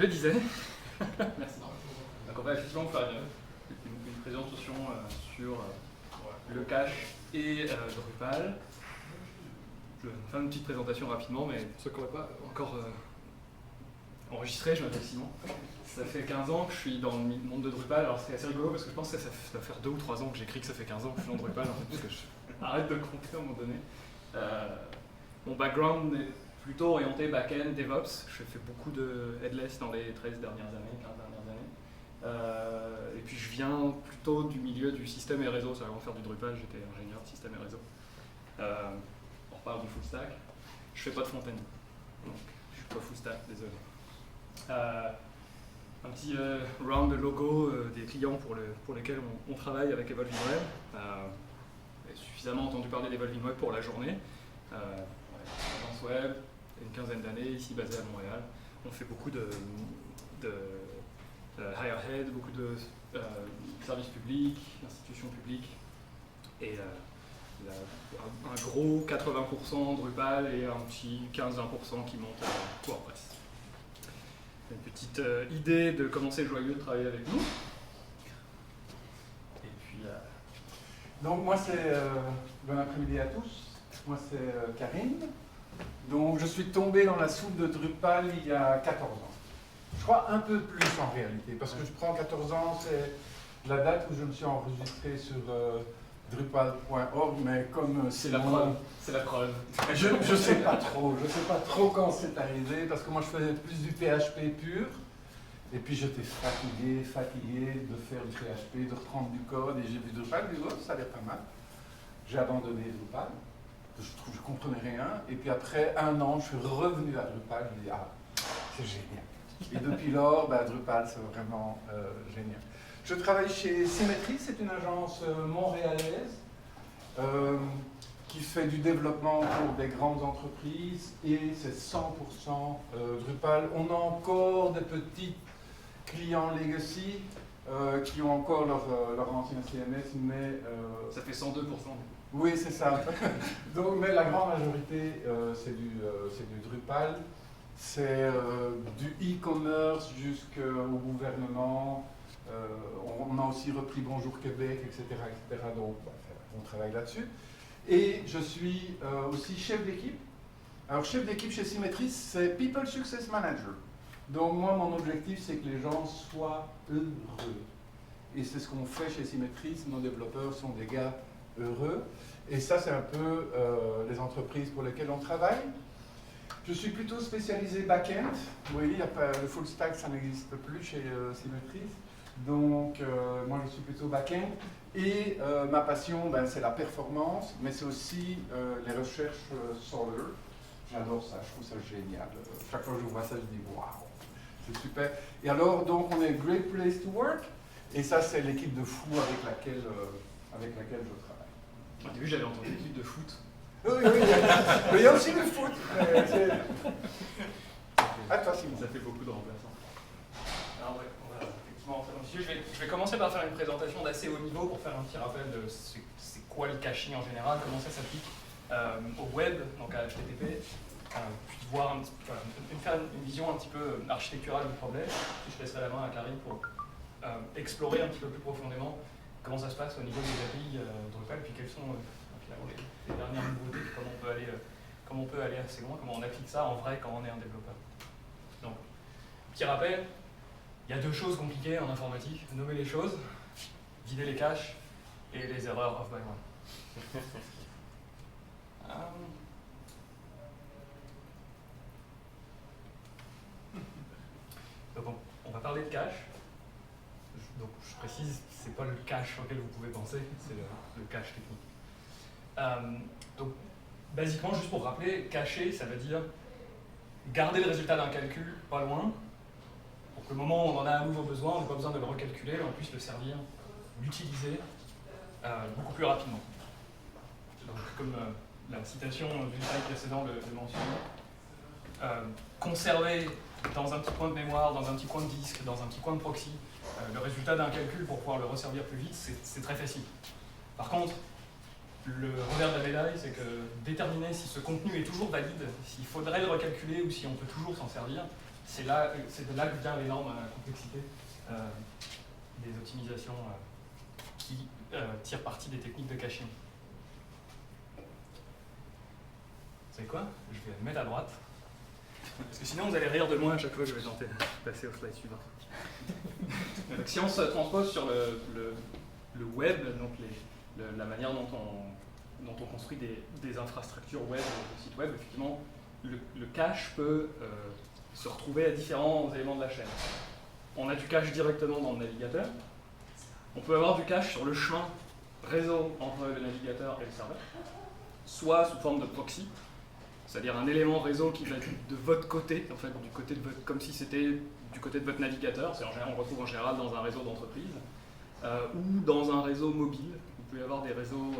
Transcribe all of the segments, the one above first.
Je disais, merci. Donc on va effectivement faire une présentation sur le cache et Drupal. Je vais faire une petite présentation rapidement, mais pour ceux qui n'auraient pas encore enregistré, je m'appelle Simon. Ça fait 15 ans que je suis dans le monde de Drupal. Alors c'est assez rigolo parce que je pense que ça doit faire 2 ou 3 ans que j'écris que ça fait 15 ans que je suis dans Drupal, en fait, parce que je arrête de compter à un moment donné. Mon background est plutôt orienté back-end, DevOps. J'ai fait beaucoup de headless dans les 13 dernières années, 15 dernières années. Et puis je viens plutôt du milieu du système et réseau. C'est avant de faire du Drupal, j'étais ingénieur de système et réseau. On reparle du full stack. Je fais pas de front-end, donc je suis pas full stack, désolé. Un petit round de logo des clients pour lesquels on travaille avec Evolving Web. J'ai suffisamment entendu parler d'Evolving Web pour la journée. Agence web, une quinzaine d'années, ici basée à Montréal. On fait beaucoup de higher head, beaucoup de services publics, institutions publiques, et un gros 80% Drupal et un petit 15-20% qui monte à WordPress. Une petite idée de comment c'est joyeux de travailler avec nous. Et puis, donc moi c'est bon après-midi à tous. Moi c'est Karine. Donc je suis tombé dans la soupe de Drupal il y a 14 ans. Je crois un peu plus en réalité, parce que je prends 14 ans, c'est la date où je me suis enregistré sur drupal.org, mais comme c'est la preuve. C'est la preuve. Je sais pas trop quand c'est arrivé, parce que moi je faisais plus du PHP pur, et puis j'étais fatigué de faire du PHP, de reprendre du code, et j'ai vu Drupal, j'ai dit oh, ça a l'air pas mal. J'ai abandonné Drupal. Je comprenais rien, et puis après 1 an, je suis revenu à Drupal, je me dis ah, c'est génial. Et depuis lors, Drupal, c'est vraiment génial. Je travaille chez Symmetry, c'est une agence montréalaise qui fait du développement pour des grandes entreprises, et c'est 100% Drupal. On a encore des petits clients legacy qui ont encore leur ancien CMS, mais... ça fait 102%. Oui, c'est ça. Donc, mais la grande majorité, c'est du Drupal. C'est du e-commerce jusqu'au gouvernement. On a aussi repris Bonjour Québec, etc. etc. Donc, on travaille là-dessus. Et je suis aussi chef d'équipe. Alors, chef d'équipe chez Symmetry, c'est People Success Manager. Donc, moi, mon objectif, c'est que les gens soient heureux. Et c'est ce qu'on fait chez Symmetry. Nos développeurs sont des gars heureux. Et ça, c'est un peu les entreprises pour lesquelles on travaille. Je suis plutôt spécialisé back-end. Oui, il y a pas, le full stack, ça n'existe plus chez Symmetry. Donc, moi, je suis plutôt back-end. Et ma passion, c'est la performance, mais c'est aussi les recherches Solr. J'adore ça, je trouve ça génial. Chaque fois que je vois ça, je dis waouh, c'est super. Et alors, donc, on est Great Place to Work. Et ça, c'est l'équipe de fous avec laquelle je travaille. Au début, j'avais entendu l'équipe de foot. Oui, mais il y a aussi le foot. Ah, toi, Simon. Ça fait beaucoup de remplaçants. Alors, ouais, on va effectivement entrer dans le sujet. Je vais commencer par faire une présentation d'assez haut niveau pour faire un petit rappel de c'est quoi le caching en général, comment ça s'applique au web, donc à HTTP. Puis faire une vision un petit peu architecturale du problème. Puis je laisserai la main à Karine pour explorer un petit peu plus profondément comment ça se passe au niveau des API Drupal, puis quelles sont finalement les dernières nouveautés, puis comment on peut aller assez loin, comment on applique ça en vrai quand on est un développeur. Donc, petit rappel, il y a 2 choses compliquées en informatique, nommer les choses, vider les caches et les erreurs off by one. Donc on va parler de cache. Donc je précise, c'est pas le cache auquel vous pouvez penser, c'est le cache technique. Donc basiquement, juste pour rappeler, cacher, ça veut dire garder le résultat d'un calcul pas loin, pour que le moment où on en a à nouveau besoin, on n'a pas besoin de le recalculer, on puisse le servir, l'utiliser beaucoup plus rapidement. Donc comme la citation du slide précédent le mentionnait, conserver dans un petit coin de mémoire, dans un petit coin de disque, dans un petit coin de proxy, le résultat d'un calcul pour pouvoir le resservir plus vite, c'est très facile. Par contre, le revers de la médaille, c'est que déterminer si ce contenu est toujours valide, s'il faudrait le recalculer ou si on peut toujours s'en servir, c'est de là que vient l'énorme complexité des optimisations qui tirent parti des techniques de caching. Vous savez quoi? Je vais le mettre à droite. Parce que sinon vous allez rire de moi à chaque fois que je vais tenter de passer au slide suivant. Donc, si on se transpose sur le web, donc la manière dont on construit des infrastructures web, des sites web, effectivement, le cache peut se retrouver à différents éléments de la chaîne. On a du cache directement dans le navigateur. On peut avoir du cache sur le chemin réseau entre le navigateur et le serveur, soit sous forme de proxy, c'est-à-dire un élément réseau qui va être de votre côté, en fait, du côté de votre, comme si c'était du côté de votre navigateur. On retrouve en général dans un réseau d'entreprise ou dans un réseau mobile. Vous pouvez avoir des réseaux,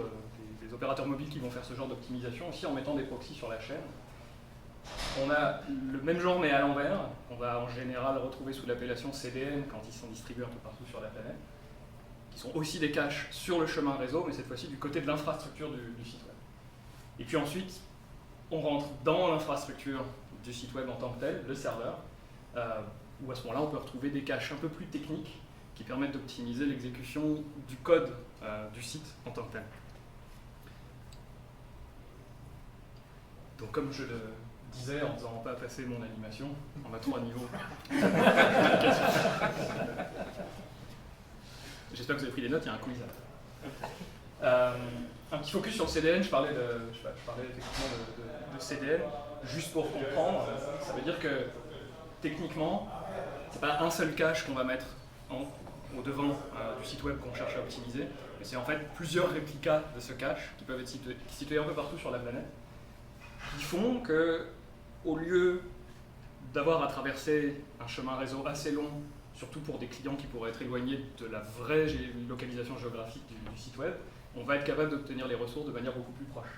des opérateurs mobiles qui vont faire ce genre d'optimisation aussi en mettant des proxys sur la chaîne. On a le même genre mais à l'envers, qu'on va en général retrouver sous l'appellation CDN quand ils sont distribués un peu partout sur la planète, qui sont aussi des caches sur le chemin réseau, mais cette fois-ci du côté de l'infrastructure du site web. Et puis ensuite, on rentre dans l'infrastructure du site web en tant que tel, le serveur, où à ce moment-là on peut retrouver des caches un peu plus techniques qui permettent d'optimiser l'exécution du code du site en tant que tel. Donc comme je le disais en faisant pas passer mon animation, on a 3 niveaux. J'espère que vous avez pris des notes, il y a un quiz. Un petit focus sur le CDN, je parlais effectivement de CDN, juste pour comprendre, ça veut dire que techniquement, c'est pas un seul cache qu'on va mettre au devant du site web qu'on cherche à optimiser, mais c'est en fait plusieurs réplicas de ce cache qui peuvent être situés un peu partout sur la planète, qui font que, au lieu d'avoir à traverser un chemin réseau assez long, surtout pour des clients qui pourraient être éloignés de la vraie localisation géographique du site web, on va être capable d'obtenir les ressources de manière beaucoup plus proche.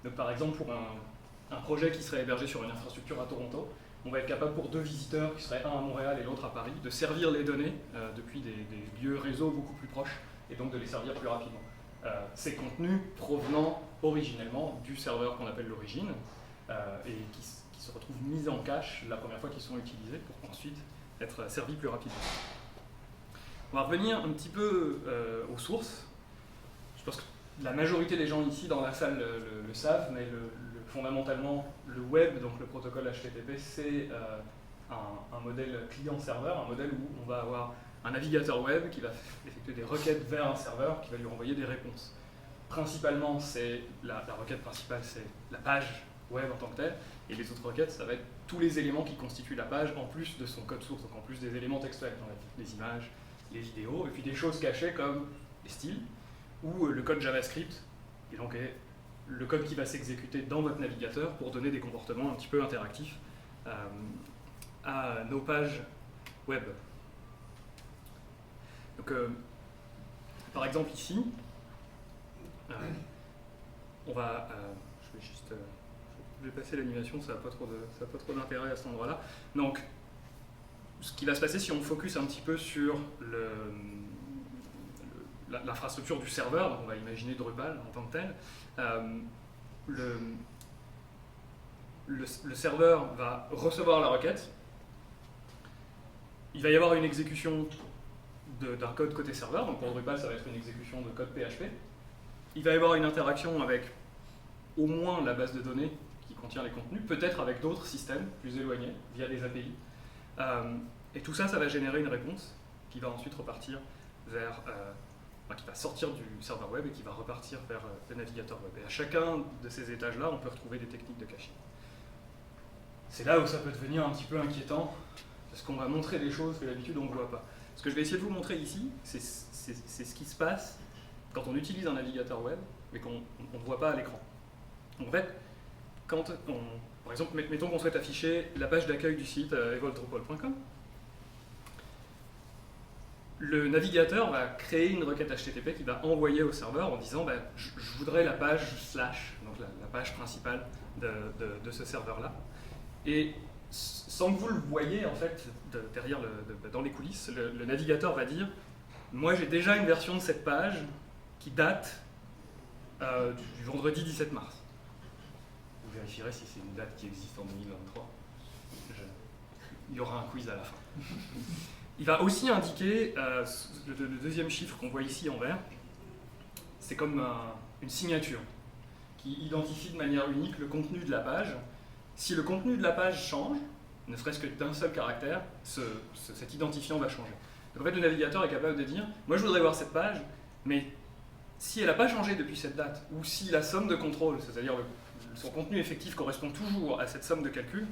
Donc par exemple, pour un projet qui serait hébergé sur une infrastructure à Toronto, on va être capable pour 2 visiteurs, qui seraient un à Montréal et l'autre à Paris, de servir les données depuis des lieux réseau beaucoup plus proches, et donc de les servir plus rapidement. Ces contenus provenant originellement du serveur qu'on appelle l'origine, et qui se retrouvent mis en cache la première fois qu'ils sont utilisés, pour ensuite être servis plus rapidement. On va revenir un petit peu aux sources. Je pense que la majorité des gens ici dans la salle le savent, mais fondamentalement, le web, donc le protocole HTTP, c'est un modèle client-serveur, un modèle où on va avoir un navigateur web qui va effectuer des requêtes vers un serveur qui va lui renvoyer des réponses. Principalement, la requête principale, c'est la page web en tant que telle, et les autres requêtes, ça va être tous les éléments qui constituent la page, en plus de son code source, donc en plus des éléments textuels, les images, les vidéos, et puis des choses cachées comme les styles, ou le code JavaScript, qui donc est le code qui va s'exécuter dans votre navigateur pour donner des comportements un petit peu interactifs à nos pages web. Donc, par exemple ici, on va, je vais passer l'animation, ça n'a pas trop d'intérêt à cet endroit-là. Donc, ce qui va se passer si on focus un petit peu sur l'infrastructure du serveur, donc on va imaginer Drupal en tant que tel, le serveur va recevoir la requête, il va y avoir une exécution d'un code côté serveur, donc pour Drupal ça va être une exécution de code PHP, il va y avoir une interaction avec au moins la base de données qui contient les contenus, peut-être avec d'autres systèmes plus éloignés via des API, et tout ça, ça va générer une réponse qui va ensuite repartir vers qui va sortir du serveur web et qui va repartir vers le navigateur web. Et à chacun de ces étages-là, on peut retrouver des techniques de caching. C'est là où ça peut devenir un petit peu inquiétant, parce qu'on va montrer des choses que d'habitude on ne voit pas. Ce que je vais essayer de vous montrer ici, c'est ce qui se passe quand on utilise un navigateur web, mais qu'on ne voit pas à l'écran. En fait, par exemple, mettons qu'on souhaite afficher la page d'accueil du site evolvdrupal.com. Le navigateur va créer une requête HTTP qui va envoyer au serveur en disant je voudrais la page slash, donc la page principale de ce serveur-là. Et sans que vous le voyez, en fait, derrière dans les coulisses, le navigateur va dire moi j'ai déjà une version de cette page qui date du vendredi 17 mars. Vous vérifierez si c'est une date qui existe en 2023. il y aura un quiz à la fin. Il va aussi indiquer, le deuxième chiffre qu'on voit ici en vert, c'est comme une signature qui identifie de manière unique le contenu de la page. Si le contenu de la page change, ne serait-ce que d'un seul caractère, cet identifiant va changer. Donc en fait, le navigateur est capable de dire « Moi, je voudrais voir cette page, mais si elle n'a pas changé depuis cette date, ou si la somme de contrôle, c'est-à-dire son contenu effectif correspond toujours à cette somme de calcul,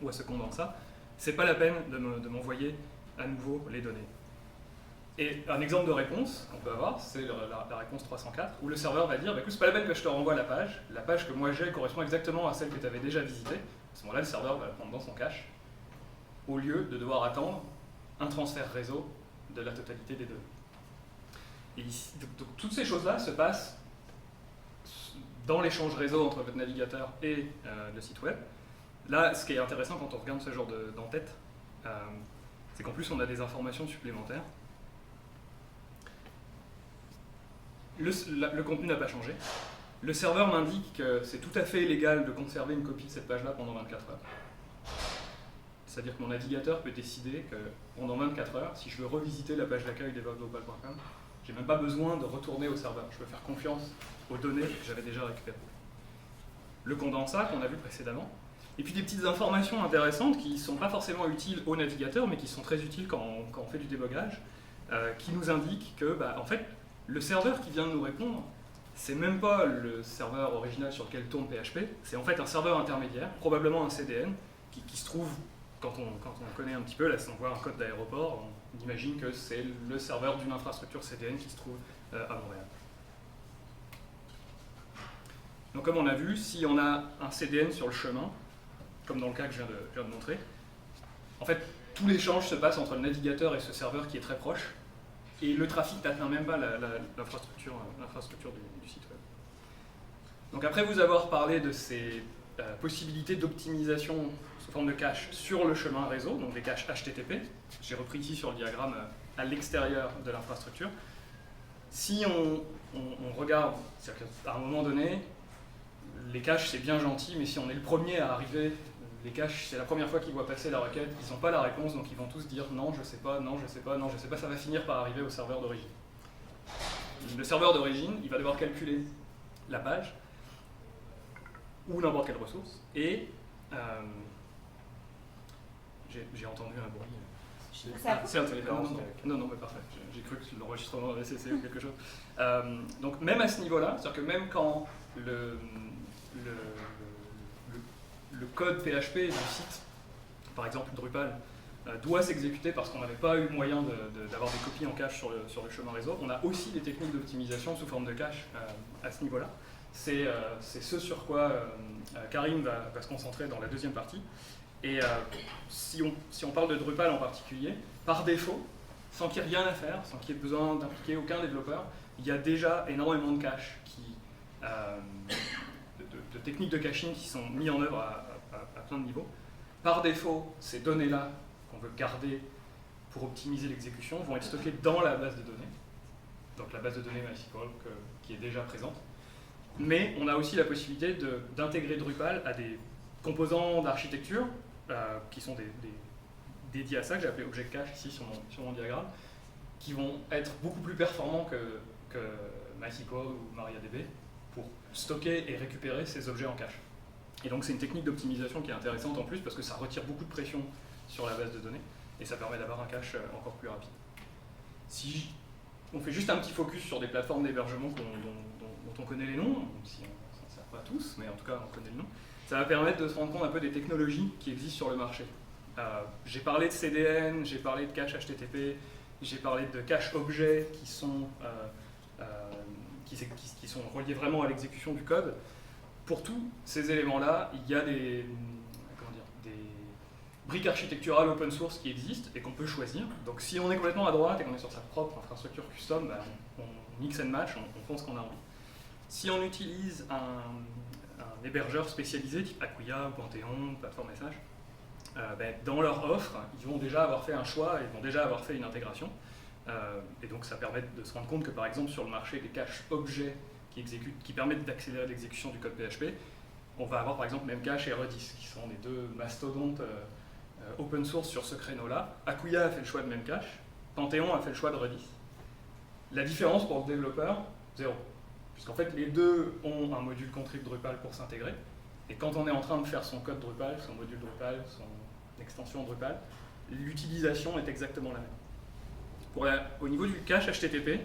ou à ce condensat, c'est pas la peine de m'envoyer à nouveau les données. » Et un exemple de réponse qu'on peut avoir, c'est la réponse 304, où le serveur va dire, écoute, c'est pas la peine que je te renvoie la page que moi j'ai correspond exactement à celle que tu avais déjà visitée. À ce moment-là, le serveur va la prendre dans son cache, au lieu de devoir attendre un transfert réseau de la totalité des données. Et ici, donc, toutes ces choses-là se passent dans l'échange réseau entre votre navigateur et le site web. Là, ce qui est intéressant quand on regarde ce genre d'entête, c'est qu'en plus on a des informations supplémentaires. Le contenu n'a pas changé. Le serveur m'indique que c'est tout à fait légal de conserver une copie de cette page-là pendant 24 heures. C'est-à-dire que mon navigateur peut décider que pendant 24 heures, si je veux revisiter la page d'accueil d'evoqueglobal.com, j'ai même pas besoin de retourner au serveur. Je peux faire confiance aux données que j'avais déjà récupérées. Le condensat qu'on a vu précédemment. Et puis des petites informations intéressantes qui ne sont pas forcément utiles au navigateur, mais qui sont très utiles quand on fait du débogage, qui nous indiquent que, en fait, le serveur qui vient de nous répondre, c'est même pas le serveur original sur lequel tourne PHP, c'est en fait un serveur intermédiaire, probablement un CDN, qui se trouve, quand on connaît un petit peu, là si on voit un code d'aéroport, on imagine que c'est le serveur d'une infrastructure CDN qui se trouve à Montréal. Donc comme on a vu, si on a un CDN sur le chemin, comme dans le cas que je viens de montrer, en fait, tout l'échange se passe entre le navigateur et ce serveur qui est très proche, et le trafic n'atteint même pas l'infrastructure du site web. Donc après vous avoir parlé de ces possibilités d'optimisation sous forme de cache sur le chemin réseau, donc des caches HTTP, j'ai repris ici sur le diagramme à l'extérieur de l'infrastructure. Si on regarde, c'est-à-dire qu'à un moment donné, les caches c'est bien gentil, mais si on est le premier à arriver, les caches c'est la première fois qu'ils voient passer la requête, ils n'ont pas la réponse, donc ils vont tous dire non, je sais pas, non, je sais pas, non, je sais pas, ça va finir par arriver au serveur d'origine. Le serveur d'origine, il va devoir calculer la page, ou n'importe quelle ressource, et j'ai entendu un bruit. C'est un téléphone. Non, mais parfait. J'ai cru que l'enregistrement avait cessé ou quelque chose. Donc même à ce niveau-là, c'est-à-dire que même quand le code PHP du site, par exemple Drupal, doit s'exécuter parce qu'on n'avait pas eu moyen d'avoir des copies en cache sur le chemin réseau, on a aussi des techniques d'optimisation sous forme de cache à ce niveau-là. C'est ce sur quoi Karim va se concentrer dans la deuxième partie. Et si on parle de Drupal en particulier, par défaut, sans qu'il y ait rien à faire, sans qu'il y ait besoin d'impliquer aucun développeur, il y a déjà énormément de caches, de techniques de caching qui sont mises en œuvre à plein de niveaux. Par défaut, ces données-là qu'on veut garder pour optimiser l'exécution vont être stockées dans la base de données, donc la base de données MySQL qui est déjà présente. Mais on a aussi la possibilité d'intégrer Drupal à des composants d'architecture qui sont dédiés à ça, que j'ai appelé Object Cache ici sur mon diagramme, qui vont être beaucoup plus performants que MySQL ou MariaDB pour stocker et récupérer ces objets en cache. Et donc c'est une technique d'optimisation qui est intéressante en plus parce que ça retire beaucoup de pression sur la base de données et ça permet d'avoir un cache encore plus rapide. Si on fait juste un petit focus sur des plateformes d'hébergement dont on connaît les noms, même si on s'en sert pas tous, mais en tout cas on connaît le nom, ça va permettre de se rendre compte un peu des technologies qui existent sur le marché. J'ai parlé de CDN, j'ai parlé de cache HTTP, j'ai parlé de cache objets qui sont reliés vraiment à l'exécution du code. Pour tous ces éléments-là, il y a des briques architecturales open source qui existent et qu'on peut choisir. Donc si on est complètement à droite et qu'on est sur sa propre infrastructure custom, on mix and match, on prend ce qu'on a envie. Si on utilise un hébergeur spécialisé type Acquia, Panthéon, Plateforme SH, dans leur offre, ils vont déjà avoir fait un choix, ils vont déjà avoir fait une intégration. Et donc ça permet de se rendre compte que par exemple sur le marché des caches objets qui permettent d'accélérer l'exécution du code PHP, on va avoir par exemple Memcache et Redis, qui sont les deux mastodontes open source sur ce créneau-là. Akuya a fait le choix de Memcache, Panthéon a fait le choix de Redis. La différence pour le développeur, 0. Puisqu'en fait, les deux ont un module contrib Drupal pour s'intégrer. Et quand on est en train de faire son code Drupal, son module Drupal, son extension Drupal, l'utilisation est exactement la même. Au niveau du cache HTTP,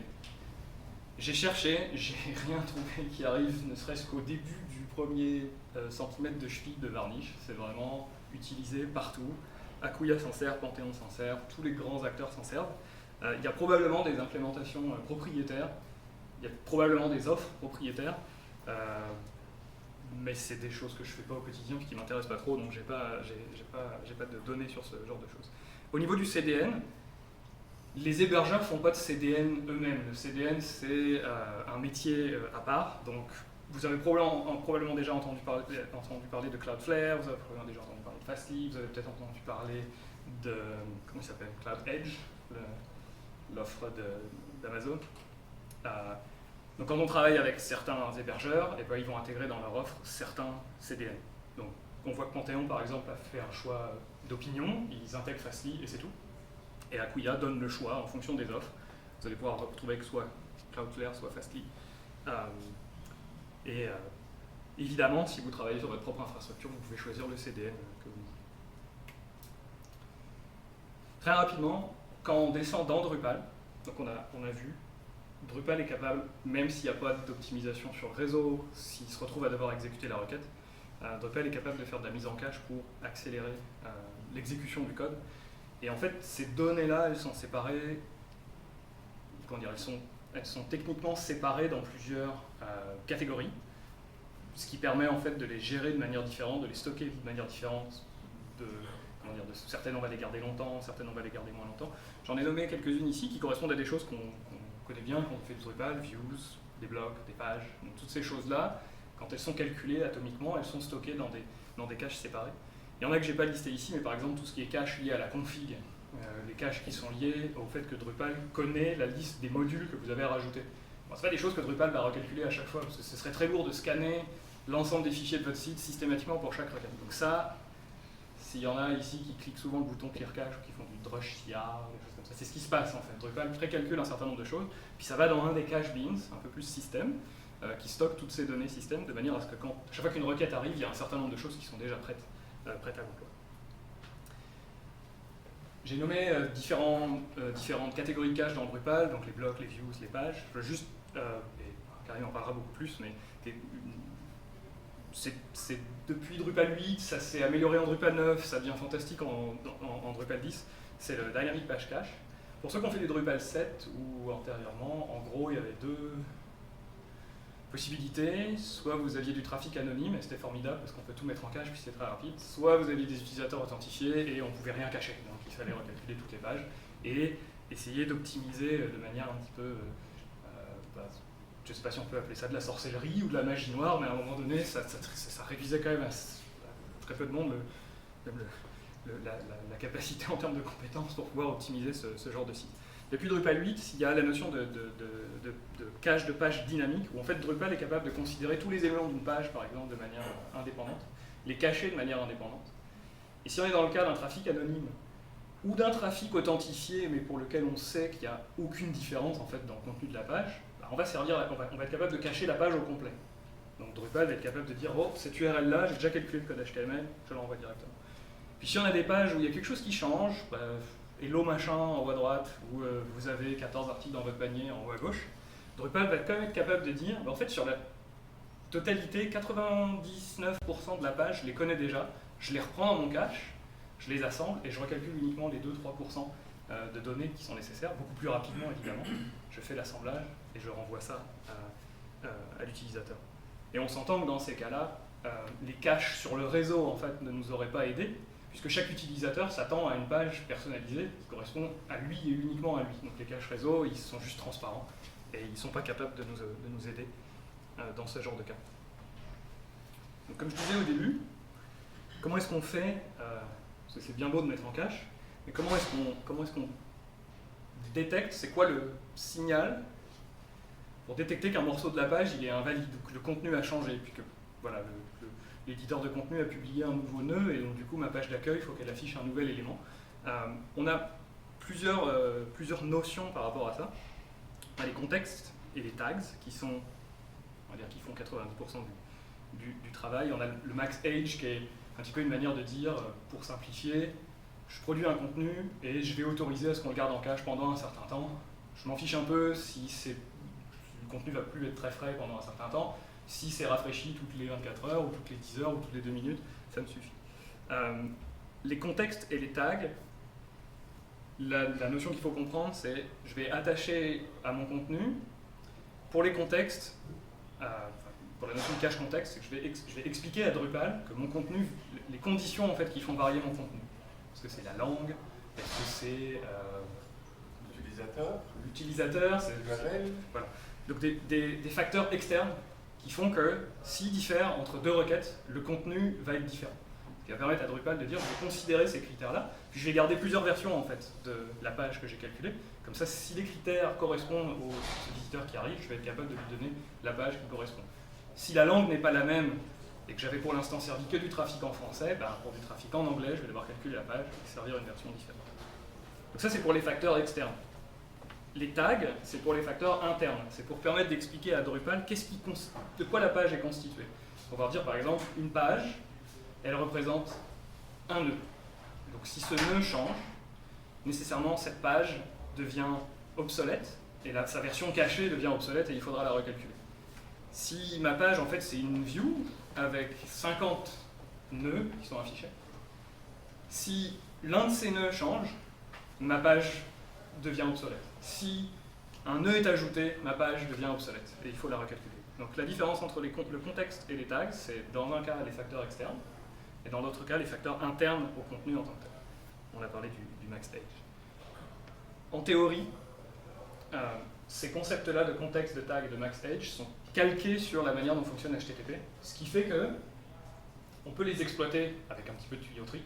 j'ai cherché, j'ai rien trouvé qui arrive, ne serait-ce qu'au début du premier centimètre de cheville de Varnish. C'est vraiment utilisé partout. Akuya s'en sert, Panthéon s'en sert, tous les grands acteurs s'en servent. Il y a probablement des implémentations propriétaires, il y a probablement des offres propriétaires, mais c'est des choses que je ne fais pas au quotidien et qui ne m'intéressent pas trop, donc j'ai pas de données sur ce genre de choses. Au niveau du CDN, les hébergeurs ne font pas de CDN eux-mêmes. Le CDN, c'est un métier à part, donc vous avez probablement déjà entendu parler de Cloudflare, vous avez probablement déjà entendu parler de Fastly, vous avez peut-être entendu parler de, comment il s'appelle, Cloud Edge, l'offre d'Amazon. Donc quand on travaille avec certains hébergeurs, ils vont intégrer dans leur offre certains CDN. Donc on voit que Panthéon, par exemple, a fait un choix d'opinion, ils intègrent Fastly et c'est tout. Et Akuya donne le choix en fonction des offres. Vous allez pouvoir retrouver que soit Cloudflare, soit Fastly. Évidemment, si vous travaillez sur votre propre infrastructure, vous pouvez choisir le CDN que vous voulez. Très rapidement, quand on descend dans Drupal, donc on a vu, Drupal est capable, même s'il n'y a pas d'optimisation sur le réseau, s'il se retrouve à devoir exécuter la requête, Drupal est capable de faire de la mise en cache pour accélérer l'exécution du code. Et en fait, ces données-là, elles sont séparées, comment dire, elles sont techniquement séparées dans plusieurs catégories, ce qui permet en fait de les gérer de manière différente, de les stocker de manière différente. Certaines on va les garder longtemps, certaines on va les garder moins longtemps. J'en ai nommé quelques-unes ici qui correspondent à des choses qu'on connaît bien quand on fait du Drupal, views, des blocs, des pages. Donc toutes ces choses-là, quand elles sont calculées atomiquement, elles sont stockées dans des caches séparées. Il y en a que je n'ai pas listé ici, mais par exemple tout ce qui est cache lié à la config, les caches qui sont liées au fait que Drupal connaît la liste des modules que vous avez rajoutés. Bon, ce n'est pas des choses que Drupal va recalculer à chaque fois, parce que ce serait très lourd de scanner l'ensemble des fichiers de votre site systématiquement pour chaque requête. Donc ça, s'il y en a ici qui cliquent souvent le bouton clear cache ou qui font du drush CR, des choses comme ça, c'est ce qui se passe en fait. Drupal précalcule un certain nombre de choses, puis ça va dans un des cache beans, un peu plus système, qui stocke toutes ces données système de manière à ce que chaque fois qu'une requête arrive, il y a un certain nombre de choses qui sont déjà prêtes à l'emploi. J'ai nommé différentes catégories de cache dans Drupal, donc les blocs, les views, les pages. Je veux juste, et Karim en parlera beaucoup plus, mais c'est depuis Drupal 8, ça s'est amélioré en Drupal 9, ça devient fantastique en Drupal 10, c'est le Dynamic Page Cache. Pour ceux qui ont fait du Drupal 7 ou antérieurement, en gros, il y avait deux possibilités. Soit vous aviez du trafic anonyme, et c'était formidable parce qu'on peut tout mettre en cache, puis c'est très rapide. Soit vous aviez des utilisateurs authentifiés et on ne pouvait rien cacher. Donc il fallait recalculer toutes les pages et essayer d'optimiser de manière un petit peu, je ne sais pas si on peut appeler ça de la sorcellerie ou de la magie noire, mais à un moment donné, ça réduisait quand même à très peu de monde la capacité en termes de compétences pour pouvoir optimiser ce genre de site. Depuis Drupal 8, il y a la notion de cache de page dynamique, où en fait Drupal est capable de considérer tous les éléments d'une page, par exemple, de manière indépendante, les cacher de manière indépendante. Et si on est dans le cas d'un trafic anonyme, ou d'un trafic authentifié, mais pour lequel on sait qu'il n'y a aucune différence en fait, dans le contenu de la page, on va être capable de cacher la page au complet. Donc Drupal va être capable de dire « Oh, cette URL-là, j'ai déjà calculé le code HTML, je l'envoie directement. » Puis si on a des pages où il y a quelque chose qui change, hello machin en haut à droite, où vous avez 14 articles dans votre panier en haut à gauche, Drupal va quand même être capable de dire, en fait sur la totalité, 99% de la page, je les connais déjà, je les reprends dans mon cache, je les assemble et je recalcule uniquement les 2-3% de données qui sont nécessaires, beaucoup plus rapidement évidemment. Je fais l'assemblage et je renvoie ça à l'utilisateur. Et on s'entend que dans ces cas-là, les caches sur le réseau en fait, ne nous auraient pas aidés, puisque chaque utilisateur s'attend à une page personnalisée qui correspond à lui et uniquement à lui. Donc les caches réseau, ils sont juste transparents et ils ne sont pas capables de nous aider dans ce genre de cas. Donc comme je disais au début, comment est-ce qu'on fait, parce que c'est bien beau de mettre en cache, mais comment est-ce qu'on détecte, c'est quoi le signal pour détecter qu'un morceau de la page il est invalide, que le contenu a changé, puis que voilà, l'éditeur de contenu a publié un nouveau nœud, et donc du coup ma page d'accueil, il faut qu'elle affiche un nouvel élément. On a plusieurs notions par rapport à ça. On a les contextes et les tags qui sont, on va dire, qui font 90% du travail. On a le max age qui est un petit peu une manière de dire, pour simplifier, je produis un contenu et je vais autoriser à ce qu'on le garde en cache pendant un certain temps. Je m'en fiche un peu si le contenu va plus être très frais pendant un certain temps. Si c'est rafraîchi toutes les 24 heures ou toutes les 10 heures ou toutes les 2 minutes, ça me suffit. Les contextes et les tags, la notion qu'il faut comprendre, c'est je vais attacher à mon contenu, pour les contextes, pour la notion de cache contexte, c'est que je vais expliquer à Drupal que mon contenu, les conditions en fait, qui font varier mon contenu. Est-ce que c'est la langue? Est-ce que c'est l'utilisateur? C'est l'URL. Voilà. Donc des facteurs externes qui font que s'ils diffèrent entre deux requêtes, le contenu va être différent. Ce qui va permettre à Drupal de dire je vais considérer ces critères-là, puis je vais garder plusieurs versions en fait de la page que j'ai calculée. Comme ça, si les critères correspondent au visiteur qui arrive, je vais être capable de lui donner la page qui correspond. Si la langue n'est pas la même et que j'avais pour l'instant servi que du trafic en français, ben pour du trafic en anglais, je vais devoir calculer la page et servir une version différente. Donc ça, c'est pour les facteurs externes. Les tags, c'est pour les facteurs internes. C'est pour permettre d'expliquer à Drupal de quoi la page est constituée. On va dire par exemple, une page, elle représente un nœud. Donc si ce nœud change, nécessairement cette page devient obsolète, et là, sa version cachée devient obsolète et il faudra la recalculer. Si ma page, en fait, c'est une view avec 50 nœuds qui sont affichés, si l'un de ces nœuds change, ma page devient obsolète. Si un nœud est ajouté, ma page devient obsolète et il faut la recalculer. Donc la différence entre le contexte et les tags, c'est dans un cas les facteurs externes et dans l'autre cas les facteurs internes au contenu en tant que tel. On a parlé du max stage. En théorie, ces concepts-là de contexte, de tag et de max stage sont calqués sur la manière dont fonctionne HTTP, ce qui fait que on peut les exploiter avec un petit peu de tuyauterie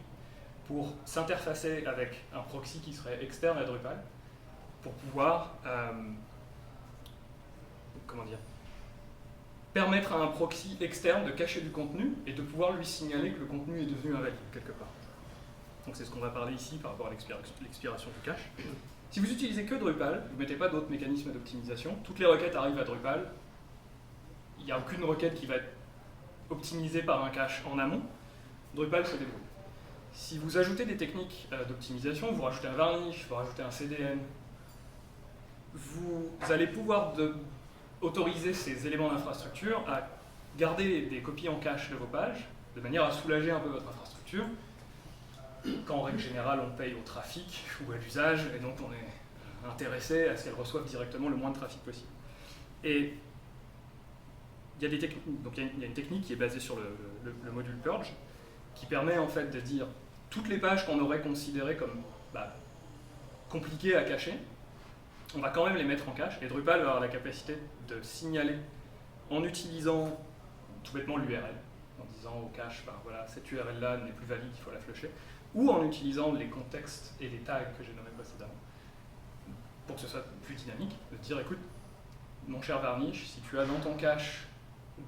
pour s'interfacer avec un proxy qui serait externe à Drupal pour pouvoir permettre à un proxy externe de cacher du contenu et de pouvoir lui signaler que le contenu est devenu invalide quelque part. Donc c'est ce qu'on va parler ici par rapport à l'expiration du cache. Si vous utilisez que Drupal, vous ne mettez pas d'autres mécanismes d'optimisation, toutes les requêtes arrivent à Drupal, il n'y a aucune requête qui va être optimisée par un cache en amont, Drupal se débrouille. Si vous ajoutez des techniques d'optimisation, vous rajoutez un varnish, vous rajoutez un CDN, vous allez pouvoir autoriser ces éléments d'infrastructure à garder des copies en cache de vos pages, de manière à soulager un peu votre infrastructure, quand en règle générale on paye au trafic ou à l'usage, et donc on est intéressé à ce qu'elles reçoivent directement le moins de trafic possible. Et il y a une technique qui est basée sur le module Purge, qui permet en fait de dire toutes les pages qu'on aurait considérées comme compliquées à cacher, on va quand même les mettre en cache, et Drupal va avoir la capacité de signaler en utilisant tout bêtement l'URL, en disant au cache, voilà, cette URL-là n'est plus valide, il faut la flusher, ou en utilisant les contextes et les tags que j'ai nommés précédemment, pour que ce soit plus dynamique, de dire, écoute, mon cher Varnish, si tu as dans ton cache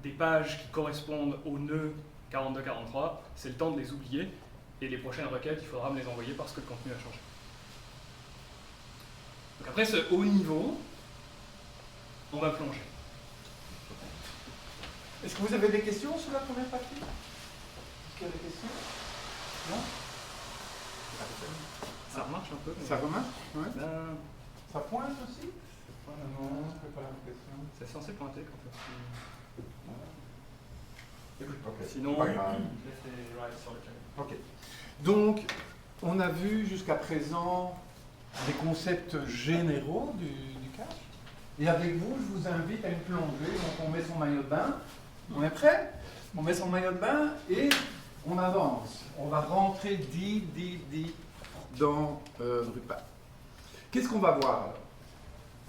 des pages qui correspondent au nœud 42-43, c'est le temps de les oublier, et les prochaines requêtes, il faudra me les envoyer parce que le contenu a changé. Donc après ce haut niveau, on va plonger. Est-ce que vous avez des questions sur la première partie? Est-ce qu'il y a des questions? Non? Ça remarche un peu. Ça remarche? Ouais. Ben, ça pointe aussi? Non, c'est pas l'impression. C'est censé pointer quand on fait. Écoute, ok. Sinon, pas grave. laissez right sur le chat. Ok. Donc, on a vu jusqu'à présent des concepts généraux du cache. Et avec vous, je vous invite à une plongée. Donc, on met son maillot de bain. On est prêt? On met son maillot de bain et on avance. On va rentrer deep dans Drupal. Qu'est-ce qu'on va voir alors?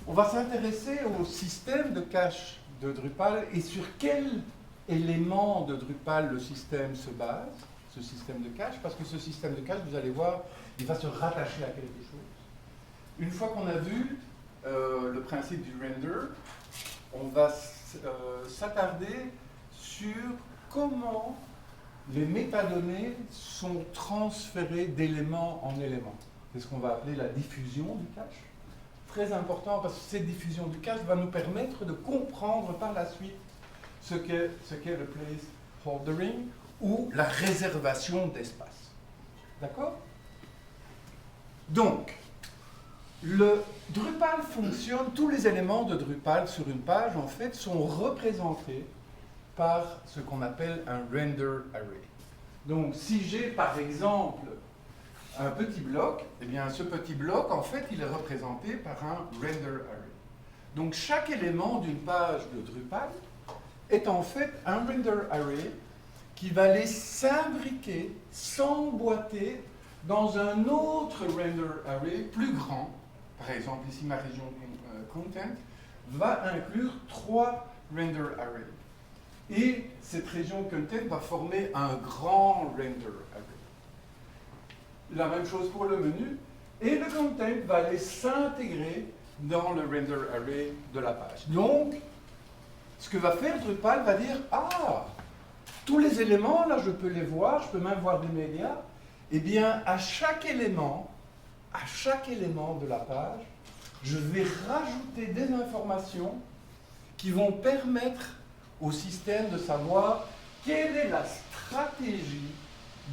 On va s'intéresser au système de cache de Drupal et sur quel élément de Drupal le système se base, ce système de cache, parce que ce système de cache, vous allez voir, il va se rattacher à quelque chose. Une fois qu'on a vu le principe du render, on va s'attarder sur comment les métadonnées sont transférées d'élément en élément. C'est ce qu'on va appeler la diffusion du cache. Très important parce que cette diffusion du cache va nous permettre de comprendre par la suite ce qu'est le placeholdering ou la réservation d'espace. D'accord? Donc, le Drupal fonctionne, tous les éléments de Drupal sur une page, en fait, sont représentés par ce qu'on appelle un render array. Donc, si j'ai, par exemple, un petit bloc, eh bien, ce petit bloc, en fait, il est représenté par un render array. Donc, chaque élément d'une page de Drupal est en fait un render array qui va les s'imbriquer, s'emboîter dans un autre render array plus grand. Par exemple, ici, ma région content va inclure 3 render arrays. Et cette région content va former un grand render array. La même chose pour le menu. Et le content va aller s'intégrer dans le render array de la page. Donc, ce que va faire Drupal va dire, ah, tous les éléments, là, je peux les voir, je peux même voir des médias. Eh bien, à chaque élément de la page, je vais rajouter des informations qui vont permettre au système de savoir quelle est la stratégie